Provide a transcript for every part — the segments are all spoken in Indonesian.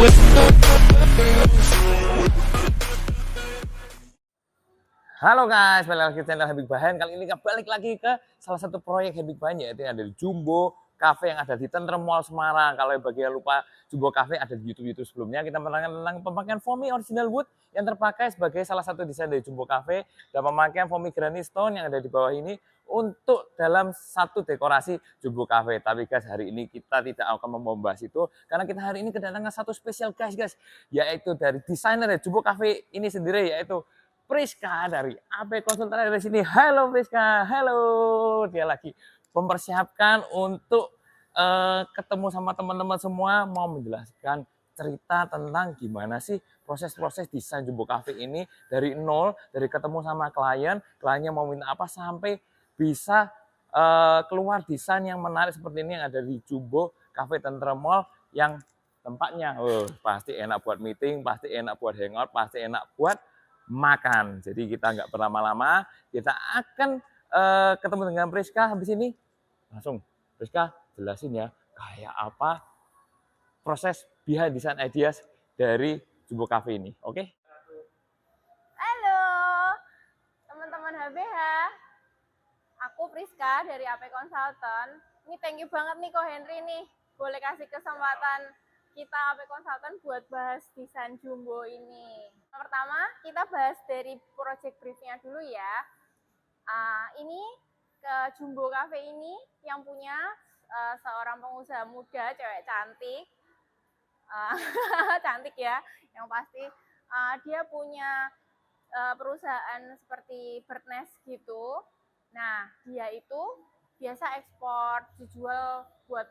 Halo guys, balik lagi ke channel Habib Bahan. Kali ini kita balik lagi ke salah satu proyek Habib Bahan, yaitu yang ada di Jumbo Cafe yang ada di Tentrem Mall Semarang. Kalau bagi yang lupa, Jumbo Cafe ada di YouTube sebelumnya. Kita menerangkan tentang pemakaian foamy original wood yang terpakai sebagai salah satu desain dari Jumbo Cafe dan pemakaian foamy granite stone yang ada di bawah ini untuk dalam satu dekorasi Jumbo Cafe. Tapi guys, hari ini kita tidak akan membahas itu karena kita hari ini kedatangan satu spesial guys, yaitu dari desainer dari Jumbo Cafe ini sendiri, yaitu Priska dari AP Konsultan dari sini. Halo Priska, halo. Dia lagi mempersiapkan untuk ketemu sama teman-teman semua, mau menjelaskan cerita tentang gimana sih proses-proses desain Jumbo Cafe ini dari nol, dari ketemu sama kliennya mau minta apa sampai bisa keluar desain yang menarik seperti ini yang ada di Jumbo Cafe Tentrem Mall, yang tempatnya pasti enak buat meeting, pasti enak buat hangout, pasti enak buat makan. Jadi kita nggak berlama-lama, kita akan ketemu dengan Priska habis ini. Langsung Priska jelasin ya kayak apa proses behind design ideas dari Jumbo Cafe ini. Oke? Halo teman-teman HBH, aku Priska dari AP Consultant. Ini thank you banget nih Ko Henry nih, boleh kasih kesempatan kita AP Consultant buat bahas desain Jumbo ini. Pertama kita bahas dari project briefnya dulu ya. Ini ke Jumbo Cafe ini yang punya seorang pengusaha muda, cewek cantik, cantik ya, yang pasti dia punya perusahaan seperti Bird Nest gitu. Nah dia itu biasa ekspor, dijual buat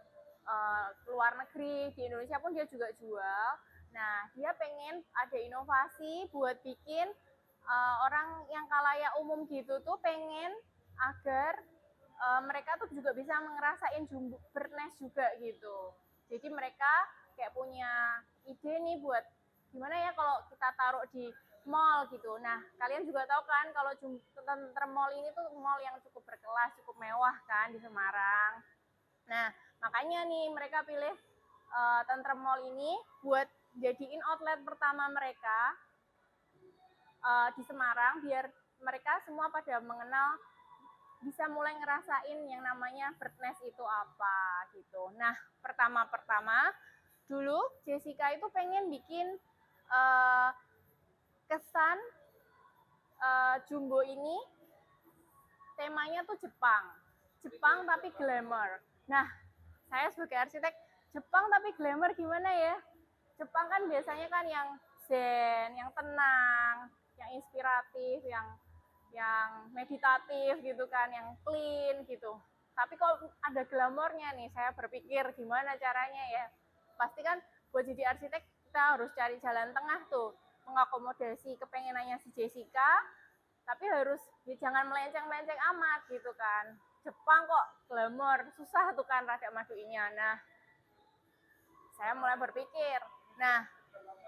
keluar negeri, di Indonesia pun dia juga jual. Nah dia pengen ada inovasi buat bikin orang yang kalayak umum gitu tuh pengen agar mereka tuh juga bisa ngerasain Jumbo Bird Nest juga gitu. Jadi mereka kayak punya ide nih buat gimana ya kalau kita taruh di mall gitu. Nah kalian juga tahu kan kalau Tentrem Mall ini tuh mall yang cukup berkelas, cukup mewah kan di Semarang. Nah makanya nih mereka pilih Tentrem Mall ini buat jadiin outlet pertama mereka di Semarang, biar mereka semua pada mengenal, bisa mulai ngerasain yang namanya Bird Nest itu apa gitu. Nah pertama dulu Jessica itu pengen bikin kesan Jumbo ini temanya tuh Jepang tapi glamour. Nah saya sebagai arsitek, Jepang tapi glamour gimana ya? Jepang kan biasanya kan yang zen, yang tenang, yang inspiratif, yang meditatif gitu kan, yang clean gitu. Tapi kalau ada glamornya nih, saya berpikir gimana caranya ya. Pasti kan buat jadi arsitek kita harus cari jalan tengah tuh, mengakomodasi kepengenannya si Jessica, tapi harus ya jangan melenceng-melenceng amat gitu kan. Jepang kok glamor, susah tuh kan rada maduinya. Nah saya mulai berpikir, nah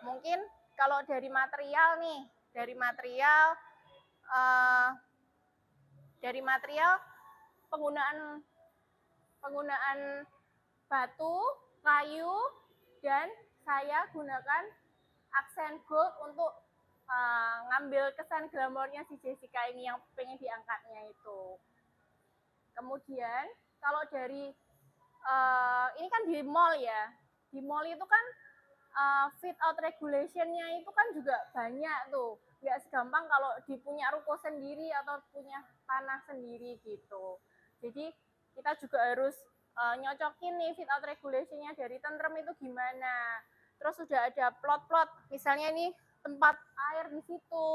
mungkin kalau dari material nih, dari material penggunaan batu, kayu, dan saya gunakan aksen gold untuk ngambil kesan glamornya si Jessica ini yang pengen diangkatnya itu. Kemudian kalau dari ini kan di mall ya, di mall itu kan fit out regulation-nya itu kan juga banyak tuh, nggak segampang kalau punya ruko sendiri atau punya tanah sendiri gitu. Jadi kita juga harus nyocokin nih fit out regulation-nya dari Tentrem itu gimana. Terus sudah ada plot-plot, misalnya nih tempat air di situ,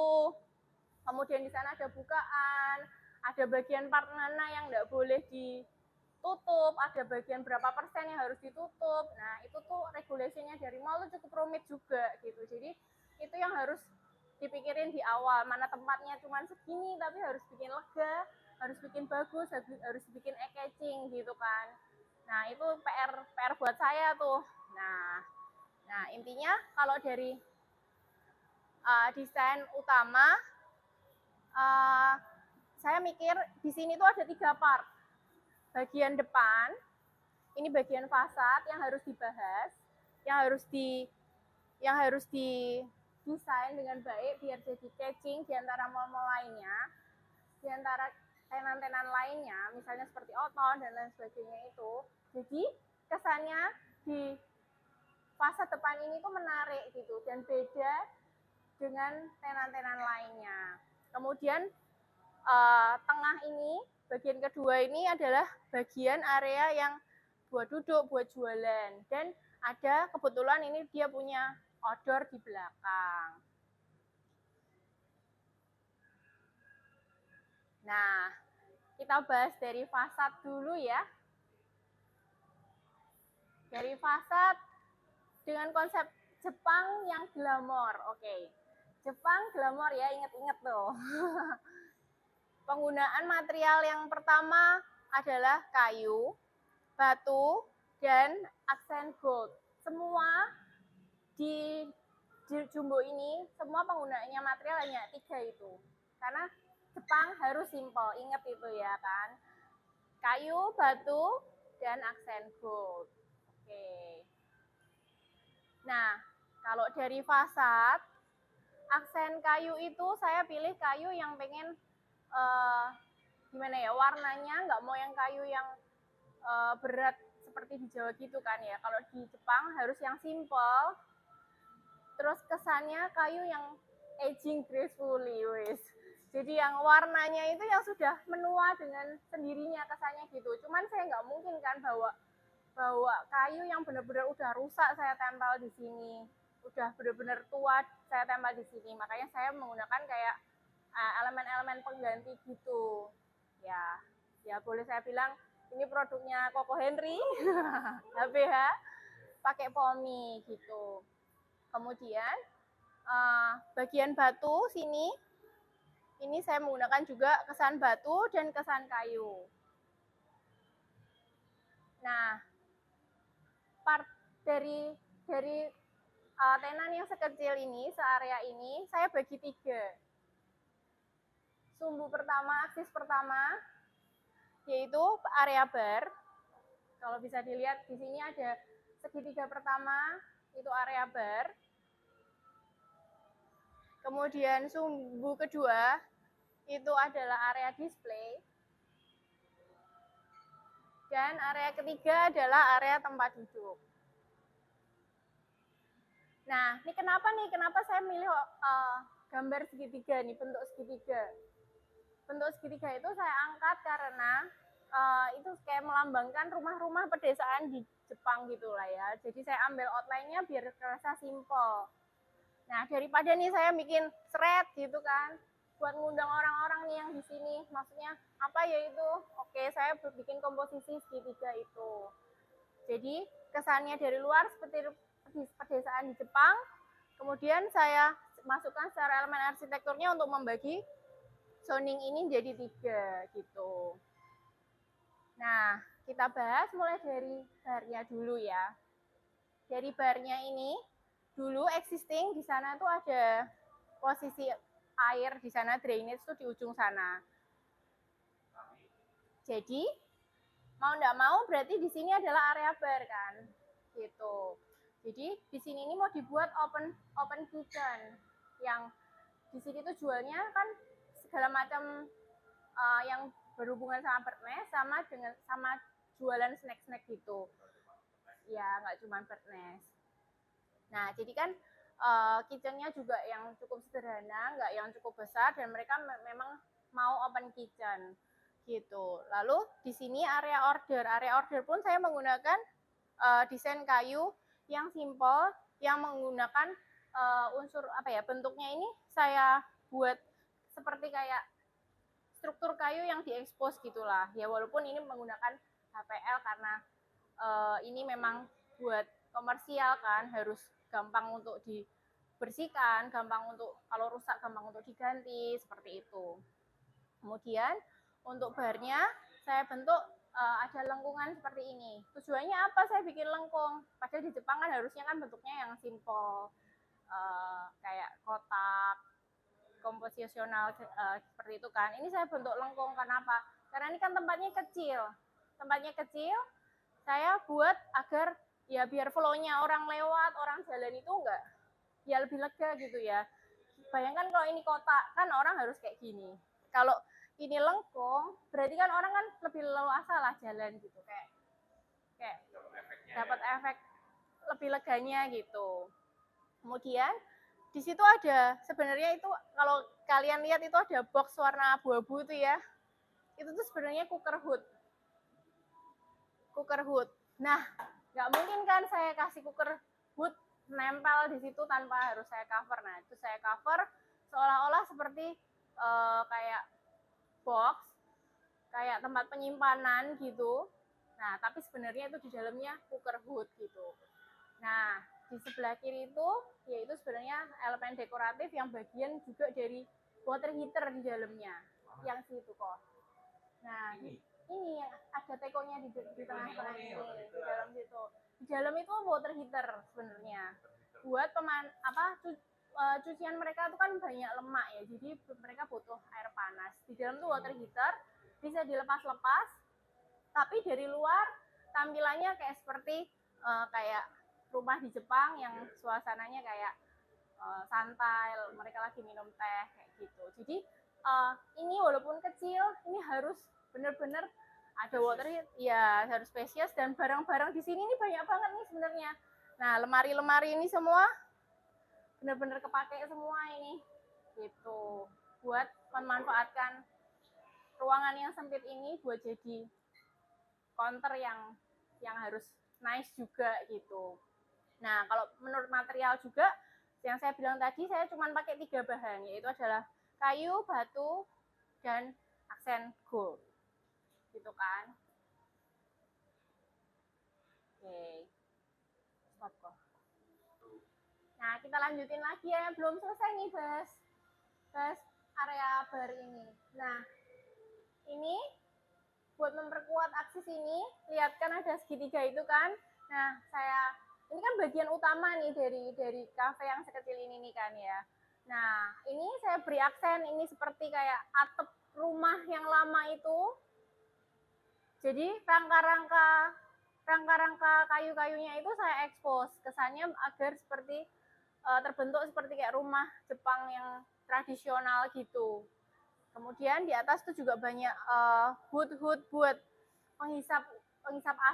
kemudian di sana ada bukaan, ada bagian part mana yang nggak boleh ditutup, ada bagian berapa persen yang harus ditutup. Nah itu tuh regulasinya dari mall tuh cukup rumit juga gitu. Jadi itu yang harus dipikirin di awal, mana tempatnya cuma segini tapi harus bikin lega, harus bikin bagus, harus bikin eye-catching gitu kan. Nah itu PR buat saya tuh. Nah intinya kalau dari desain utama, saya mikir di sini tuh ada 3 part. Bagian depan, ini bagian fasad yang harus dibahas, yang harus yang harus didesain dengan baik biar jadi catching di antara mall-mall lainnya, di antara tenan-tenan lainnya, misalnya seperti Oton dan lain sebagainya itu. Jadi kesannya di fasad depan ini tuh menarik gitu dan beda dengan tenan-tenan lainnya. Kemudian tengah ini, bagian kedua ini adalah bagian area yang buat duduk, buat jualan. Dan ada kebetulan ini dia punya outdoor di belakang. Nah, kita bahas dari fasad dulu ya. Dari fasad dengan konsep Jepang yang glamor. Oke. Jepang glamor ya, inget-inget tuh. Penggunaan material yang pertama adalah kayu, batu, dan aksen gold. Semua di Jumbo ini, semua penggunaannya material hanya 3 itu. Karena Jepang harus simpel, ingat itu ya kan. Kayu, batu, dan aksen gold. Oke. Nah, kalau dari fasad, aksen kayu itu saya pilih kayu yang pengen gimana ya, warnanya nggak mau yang kayu yang berat seperti di Jawa gitu kan ya. Kalau di Jepang harus yang simple, terus kesannya kayu yang aging gracefully, wis. Jadi yang warnanya itu yang sudah menua dengan sendirinya kesannya gitu. Cuman saya nggak mungkin kan bawa kayu yang benar-benar udah rusak saya tempel di sini, udah benar-benar tua saya tempel di sini. Makanya saya menggunakan kayak elemen-elemen pengganti gitu. Ya boleh saya bilang ini produknya Koko Henry, HBH, pakai pomi gitu. Kemudian bagian batu sini, ini saya menggunakan juga kesan batu dan kesan kayu. Nah, part dari tenan yang sekecil ini, searea ini, saya bagi 3. Sumbu pertama, aksis pertama, yaitu area bar. Kalau bisa dilihat di sini ada segitiga pertama, itu area bar. Kemudian sumbu kedua, itu adalah area display. Dan area ketiga adalah area tempat duduk. Nah, ini kenapa saya milih gambar segitiga nih, bentuk segitiga. Bentuk segitiga itu saya angkat karena itu kayak melambangkan rumah-rumah pedesaan di Jepang gitu lah ya. Jadi saya ambil outline-nya biar terasa simple. Nah, daripada nih saya bikin thread gitu kan, buat ngundang orang-orang nih yang di sini. Maksudnya apa ya itu? Oke, saya bikin komposisi segitiga itu. Jadi kesannya dari luar seperti pedesaan di Jepang. Kemudian saya masukkan secara elemen arsitekturnya untuk membagi zoning ini jadi 3 gitu. Nah, kita bahas mulai dari barnya dulu ya. Dari barnya ini, dulu existing di sana tuh ada posisi air di sana, drainage tuh di ujung sana. Jadi, mau nggak mau berarti di sini adalah area bar kan, gitu. Jadi di sini ini mau dibuat open kitchen, yang di sini tuh jualnya kan segala macam yang berhubungan sama birdnest sama jualan snack-snack gitu. Ya nggak cuma birdnest. Nah jadi kan kitchennya juga yang cukup sederhana, nggak yang cukup besar, dan mereka memang mau open kitchen gitu. Lalu di sini area order pun saya menggunakan desain kayu yang simple, yang menggunakan unsur apa ya, bentuknya ini saya buat seperti kayak struktur kayu yang diekspos gitulah ya, walaupun ini menggunakan HPL karena ini memang buat komersial kan, harus gampang untuk dibersihkan, gampang untuk kalau rusak gampang untuk diganti seperti itu. Kemudian untuk barnya saya bentuk ada lengkungan seperti ini. Tujuannya apa saya bikin lengkung? Padahal di Jepang kan harusnya kan bentuknya yang simple, kayak kotak, komposisional seperti itu kan. Ini saya bentuk lengkung, kenapa? Karena ini kan tempatnya kecil, saya buat agar ya biar flow-nya orang lewat, orang jalan itu ya lebih lega gitu ya. Bayangkan kalau ini kotak kan orang harus kayak gini. Kalau ini lengkung berarti kan orang kan lebih leluasa lah jalan gitu, kayak kayak dapat efek lebih leganya gitu. Kemudian di situ ada sebenarnya itu kalau kalian lihat itu ada box warna abu-abu itu ya. Itu tuh sebenarnya cooker hood. Cooker hood. Nah, nggak mungkin kan saya kasih cooker hood nempel di situ tanpa harus saya cover. Nah, itu saya cover seolah-olah seperti kayak box, kayak tempat penyimpanan gitu. Nah, tapi sebenarnya itu di dalamnya cooker hood gitu. Nah, di sebelah kiri itu yaitu sebenarnya elemen dekoratif yang bagian juga dari water heater di dalamnya. Yang situ kok. Nah, ini yang ada tekonya di tengah-tengah ini, di dalam situ. Di dalam itu water heater sebenarnya. Buat cucian mereka itu kan banyak lemak ya, jadi mereka butuh air panas. Di dalam tuh water heater bisa dilepas-lepas, tapi dari luar tampilannya kayak seperti kayak rumah di Jepang yang suasananya kayak santai, mereka lagi minum teh kayak gitu. Jadi ini walaupun kecil, ini harus benar-benar ada water heater, ya harus spesies, dan barang-barang di sini ini banyak banget nih sebenarnya. Nah, lemari-lemari ini semua benar-benar kepake semua ini gitu, buat memanfaatkan ruangan yang sempit ini buat jadi counter yang harus nice juga gitu. Nah, kalau menurut material juga yang saya bilang tadi, saya cuma pakai 3 bahan, yaitu adalah kayu, batu, dan aksen gold gitu kan. Oke, stop kok. Nah, kita lanjutin lagi ya, belum selesai nih bahas area bar ini. Nah, ini buat memperkuat aksis ini, lihat kan ada segitiga itu kan. Nah, ini kan bagian utama nih dari kafe yang sekecil ini nih kan ya. Nah, ini saya beri aksen ini seperti kayak atap rumah yang lama itu. Jadi rangka-rangka kayu-kayunya itu saya ekspos, kesannya agar seperti terbentuk seperti kayak rumah Jepang yang tradisional gitu. Kemudian di atas tuh juga banyak hood buat penghisap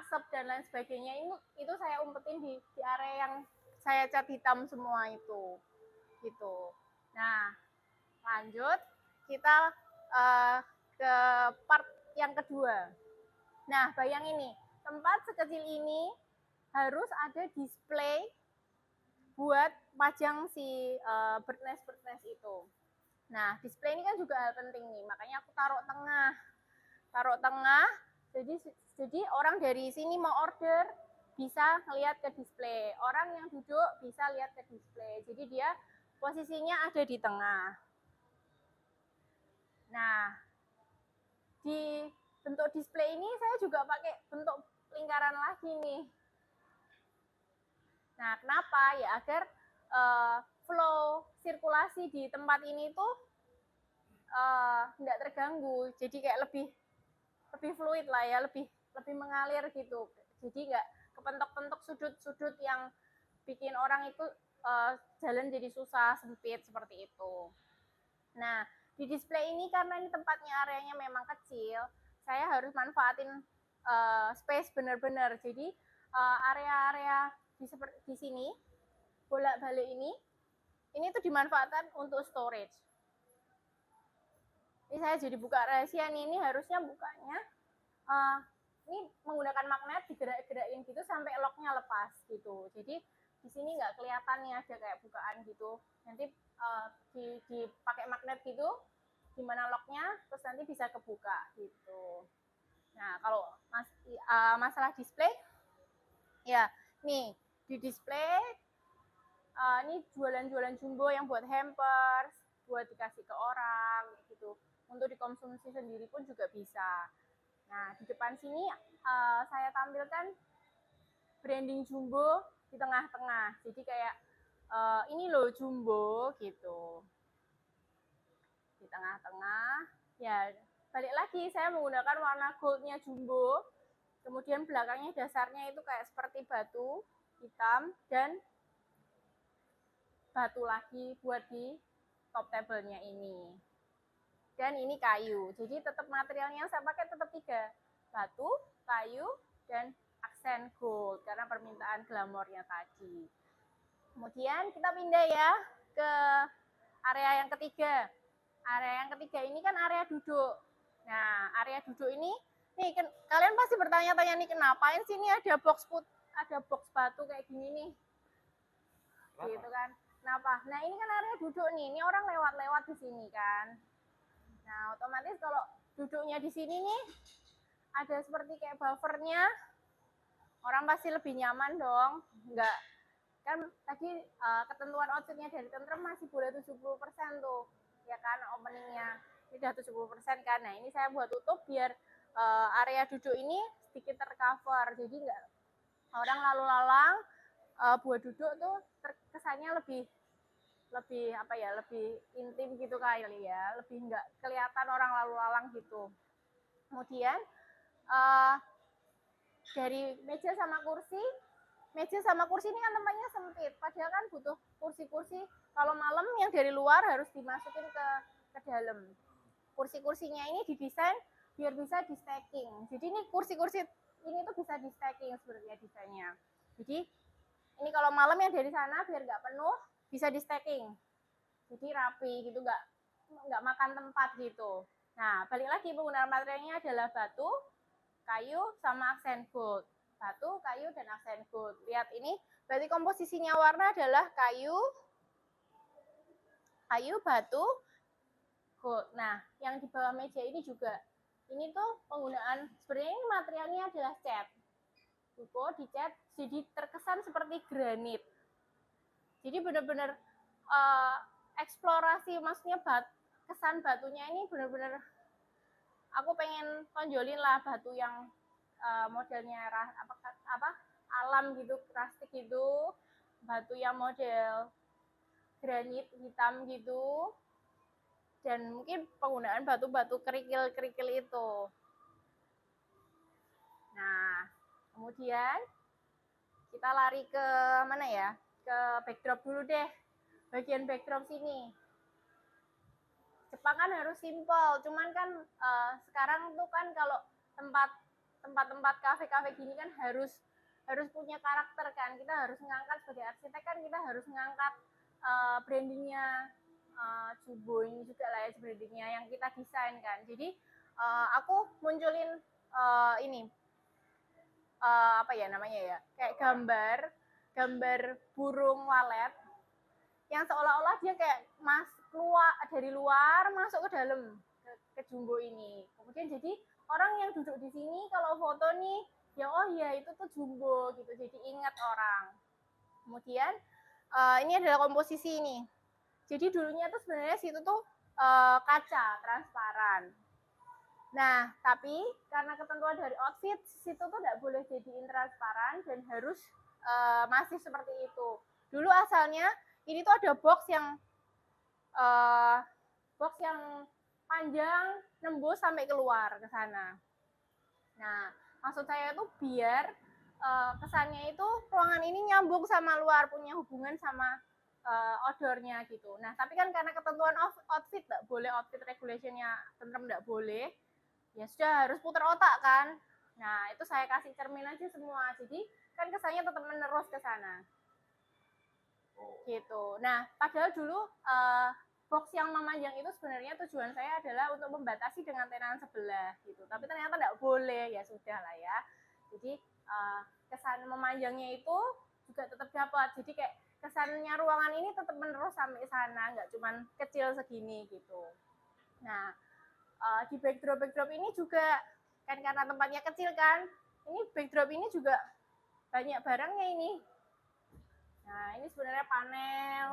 asap dan lain sebagainya. Itu saya umpetin di area yang saya cat hitam semua itu. Gitu. Nah, lanjut kita ke part yang kedua. Nah, bayangin nih, tempat sekecil ini harus ada display buat pajang si bird nest itu. Nah, display ini kan juga hal penting nih, makanya aku taruh tengah. Jadi orang dari sini mau order bisa ngelihat ke display, orang yang duduk bisa lihat ke display. Jadi dia posisinya ada di tengah. Nah, di bentuk display ini saya juga pakai bentuk lingkaran lagi nih. Nah, kenapa? Ya agar flow sirkulasi di tempat ini tuh tidak terganggu. Jadi kayak lebih fluid lah ya, lebih mengalir gitu. Jadi nggak kepentok-pentok sudut-sudut yang bikin orang itu jalan jadi susah, sempit seperti itu. Nah, di display ini karena ini tempatnya areanya memang kecil, saya harus manfaatin space benar-benar. Jadi area-area di sini bolak-balik ini tuh dimanfaatkan untuk storage. Ini saya jadi buka rahasia nih, ini harusnya bukanya ini menggunakan magnet, digerak-gerakin gitu sampai locknya lepas gitu. Jadi di sini nggak kelihatan nih ada kayak bukaan gitu. Nanti dipakai magnet gitu, dimana locknya, terus nanti bisa kebuka gitu. Nah, kalau masalah display, ya nih di display ini jualan-jualan jumbo yang buat hampers, buat dikasih ke orang gitu. Untuk dikonsumsi sendiri pun juga bisa. Nah, di depan sini saya tampilkan branding jumbo di tengah-tengah. Jadi kayak ini loh jumbo gitu. Di tengah-tengah, ya balik lagi saya menggunakan warna goldnya jumbo. Kemudian belakangnya dasarnya itu kayak seperti batu hitam dan batu lagi buat di top table-nya ini. Dan ini kayu. Jadi tetap materialnya saya pakai tetap 3. Batu, kayu, dan aksen gold karena permintaan glamornya tadi. Kemudian kita pindah ya ke area yang ketiga. Area yang ketiga ini kan area duduk. Nah, area duduk ini nih kalian pasti bertanya-tanya nih kenapain sih ini ada box batu kayak gini nih. Gitu kan. Kenapa? Nah, ini kan area duduk nih. Ini orang lewat-lewat di sini kan. Nah, otomatis kalau duduknya di sini nih ada seperti kayak buffernya, orang pasti lebih nyaman dong. Enggak, kan tadi ketentuan outfitnya dari Tentrem masih boleh 70% tuh, ya kan, openingnya. Ini udah 70% kan. Nah, ini saya buat tutup biar area duduk ini sedikit tercover. Jadi enggak orang lalu lalang buat duduk tuh kesannya lebih apa ya, lebih intim gitu kali ya, lebih enggak kelihatan orang lalu lalang gitu. Kemudian dari meja sama kursi ini kan tempatnya sempit, padahal kan butuh kursi-kursi kalau malam yang dari luar harus dimasukin ke dalam. Kursi-kursinya ini didesain biar bisa di stacking. Jadi ini kursi-kursi ini tuh bisa di stacking sebenarnya desainnya. Jadi ini kalau malam yang dari sana biar nggak penuh bisa di stacking. Jadi rapi gitu, nggak makan tempat gitu. Nah, balik lagi penggunaan materialnya adalah batu, kayu, sama aksen gold. Batu, kayu, dan aksen gold. Lihat ini, berarti komposisinya warna adalah kayu, batu, gold. Nah, yang di bawah meja ini juga. Ini tuh penggunaan, sebenarnya ini materialnya adalah cat. Buko dicat, jadi terkesan seperti granit. Jadi benar-benar eksplorasi, maksudnya kesan batunya ini benar-benar aku pengen tonjolin lah batu yang modelnya alam gitu, rustic gitu, batu yang model granit hitam gitu, dan mungkin penggunaan batu-batu kerikil itu. Nah, kemudian kita lari ke mana ya? Ke backdrop dulu deh. Bagian backdrop sini. Jepang kan harus simple, cuman kan sekarang tuh kan kalau tempat-tempat kafe-kafe gini kan harus punya karakter kan. Kita harus ngangkat sebagai arsitek kan, kita harus ngangkat brandingnya Jubo ini juga lah ya, brandingnya yang kita desain kan. Jadi aku munculin ini apa ya namanya ya, kayak gambar burung walet yang seolah-olah dia kayak keluar dari luar masuk ke dalam ke Jumbo ini. Kemudian jadi orang yang duduk di sini kalau foto nih ya oh ya itu tuh Jumbo gitu, jadi ingat orang. Kemudian ini adalah komposisi ini. Jadi dulunya tuh sebenarnya situ tuh kaca transparan. Nah, tapi karena ketentuan dari outfit, situ tuh tidak boleh jadiin transparan dan harus masih seperti itu. Dulu asalnya ini tuh ada box yang panjang nembus sampai keluar ke sana. Nah, maksud saya itu biar kesannya itu ruangan ini nyambung sama luar, punya hubungan sama outdoornya gitu. Nah, tapi kan karena ketentuan outfit tidak boleh, outfit regulationnya Tentrem tidak boleh, ya sudah harus putar otak kan. Nah, itu saya kasih cermin aja semua, jadi kan kesannya tetap menerus ke sana. Gitu. Nah, padahal dulu box yang memanjang itu sebenarnya tujuan saya adalah untuk membatasi dengan tenan sebelah gitu. Tapi ternyata tidak boleh, ya sudah lah ya. Jadi kesan memanjangnya itu juga tetap dapat. Jadi kayak kesannya ruangan ini tetap menerus sampai sana, nggak cuma kecil segini gitu. Nah, di backdrop ini juga kan karena tempatnya kecil kan, ini backdrop ini juga banyak barangnya ini. Nah, ini sebenarnya panel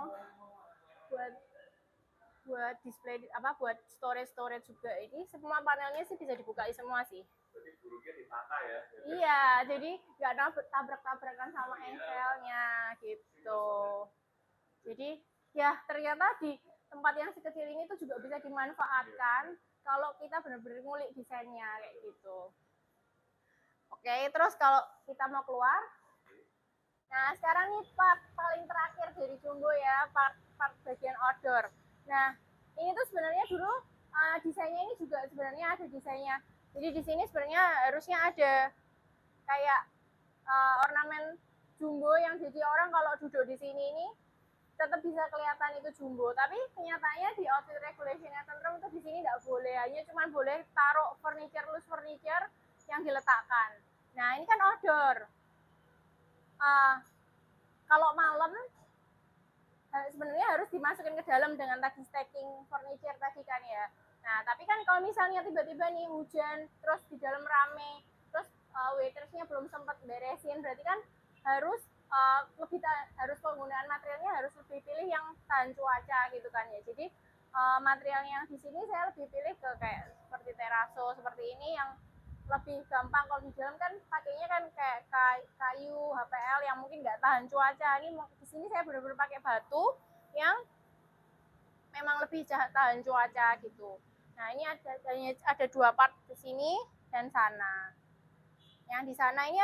buat display buat storage juga. Ini semua panelnya sih bisa dibukain semua sih. Jadi burungnya ditata ya. Iya, jadi nggak tabrak-tabrakan sama engkelnya gitu. Jadi ya ternyata di tempat yang sekecil ini tuh juga bisa dimanfaatkan kalau kita benar-benar ngulik desainnya kayak gitu. Oke, terus kalau kita mau keluar, Nah, sekarang nih part paling terakhir dari Jumbo ya, part bagian outdoor. Nah, ini tuh sebenarnya dulu desainnya ini juga sebenarnya ada desainnya. Jadi di sini sebenarnya harusnya ada kayak ornamen Jumbo yang jadi orang kalau duduk di sini ini tetap bisa kelihatan itu Jumbo. Tapi kenyataannya di outfit regulationnya Tentrem itu di sini nggak boleh, hanya cuma boleh taruh loose furniture yang diletakkan. Nah, ini kan outdoor. Kalau malam sebenarnya harus dimasukin ke dalam dengan tadi stacking furniture tadi kan ya. Nah, tapi kan kalau misalnya tiba-tiba nih hujan, terus di dalam rame, terus waitersnya belum sempat beresin, berarti kan harus harus penggunaan materialnya harus lebih pilih yang tahan cuaca gitu kan ya. Jadi materialnya yang di sini saya lebih pilih ke kayak seperti teraso seperti ini yang lebih gampang. Kalau di dalam kan pakainya kan kayak kayu HPL yang mungkin nggak tahan cuaca. Ini di sini saya benar-benar pakai batu yang memang lebih tahan cuaca gitu. Nah, ini ada 2 part di sini dan sana. Yang di sana ini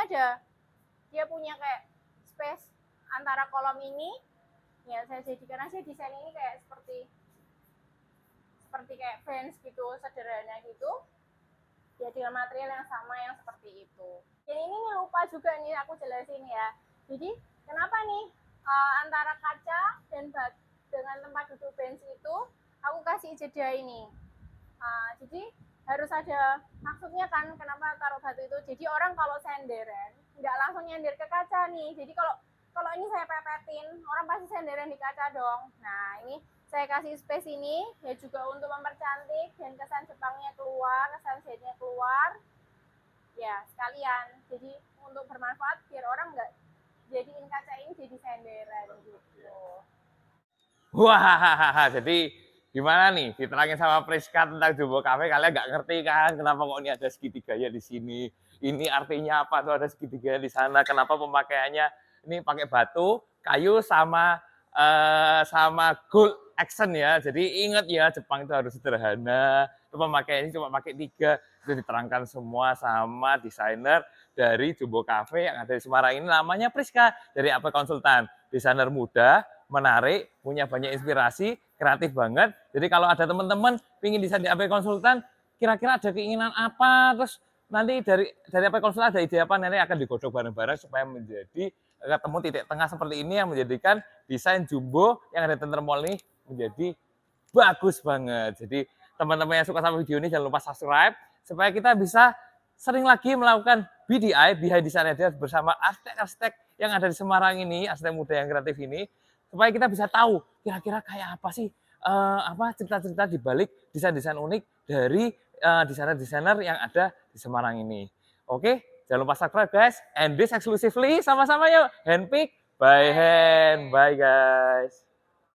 dia punya kayak space antara kolom ini. Ya, saya jadikan aja desain ini kayak seperti kayak bench gitu, sederhana gitu. Ya dengan material yang sama yang seperti itu. Dan ini nih lupa juga nih aku jelasin ya. Jadi kenapa nih antara kaca dan dengan tempat duduk bench itu aku kasih jeda ini. Jadi harus ada maksudnya kan kenapa taruh batu itu. Jadi orang kalau senderan nggak langsung nyender ke kaca nih. Jadi kalau ini saya pepetin, orang pasti senderan di kaca dong. Nah, ini saya kasih space ini ya juga untuk mempercantik dan kesan Jepangnya keluar, kesan Zennya keluar. Ya, sekalian. Jadi untuk bermanfaat biar orang nggak jadiin kaca ini jadi senderan gitu. Wah, jadi gimana nih diterangin sama Priska tentang Jumbo Cafe, kalian nggak ngerti kan kenapa kok ini ada segitiganya di sini, ini artinya apa tuh ada segitiganya di sana, kenapa pemakaiannya ini pakai batu, kayu sama gold accent ya. Jadi ingat ya, Jepang itu harus sederhana, pemakaiannya cuma pakai 3, itu diterangkan semua sama desainer dari Jumbo Cafe yang ada di Semarang ini, namanya Priska dari AP Konsultan, desainer muda, menarik, punya banyak inspirasi, kreatif banget. Jadi kalau ada teman-teman pingin desain di AP Konsultan, kira-kira ada keinginan apa, terus nanti dari AP Konsultan ada ide apa, nanti akan digodok bareng-bareng supaya menjadi ketemu titik tengah seperti ini yang menjadikan desain Jumbo yang ada di Tentrem Mall ini menjadi bagus banget. Jadi teman-teman yang suka sama video ini jangan lupa subscribe supaya kita bisa sering lagi melakukan BDI, Behind Design Ideas, bersama arsitek-arsitek yang ada di Semarang ini, arsitek muda yang kreatif ini, supaya kita bisa tahu kira-kira kayak apa sih cerita-cerita di balik desain-desain unik dari desainer-desainer yang ada di Semarang ini. Oke, jangan lupa subscribe guys, and this exclusively sama-sama yuk, handpick by hand. Bye guys.